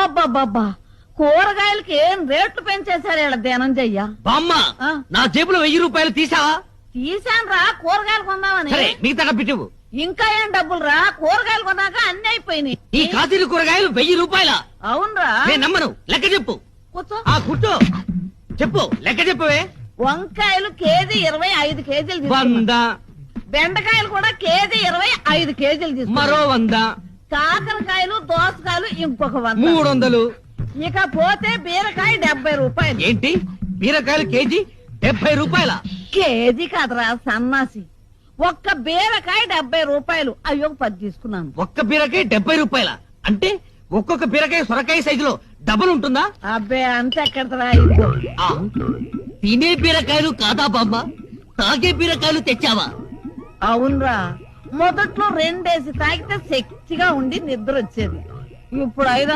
అబ్బబ్బబ్బబ్బా కూరగాయలకి ఏం రేట్లు పెంచేశారు ఇలా ధనంజయ్య. బామ్మ నా జేబులో 1000 రూపాయలు తీసావా? తీసాను రా కూరగాయలు కొందామని. సరే మిగతా డబ్బిటివు. ఇంకా ఏం డబ్బులు రా, కూరగాయలు కొన్నాక అన్ని అయిపోయినాయి. ఈ కాశీలు కూరగాయలు 1000 రూపాయల? అవునరా. నేను నమ్మను, లెక్క చెప్పు. కూర్చో. కూర్చో చెప్పు, లెక్క చెప్పవే. వంకాయలు కేజీ 25 కేజీలు తీసుకున్నా. 100. బెండకాయలు కూడా కేజీ 25 కేజీలు తీసుకున్నా. మరో 100. కాకరకాయలు దోసకాయలు ఇంకొక 100. 300. ఇక పోతే బీరకాయ 70 రూపాయలు. ఏంటి బీరకాయలు కేజీ 70 రూపాయల? కేజీ కదరా సన్నాసి, ఒక్క బీరకాయ 70 రూపాయలు. అయ్యో 10 తీసుకున్నాను. ఒక్క బీరకాయ 70 రూపాయల అంటే ఒక్కొక్క బీరకాయ సొరకాయ సైజులో డబుల్ ఉంటుందా? అబ్బే అంతే ఎక్కడరా. తినే బీరకాయలు కాదా బామ్మ, తాగే బీరకాయలు తెచ్చావా? అవునరా, మొదట్లో 2 తాగితే శక్తిగా ఉండి నిద్ర వచ్చేది. ఇప్పుడు 5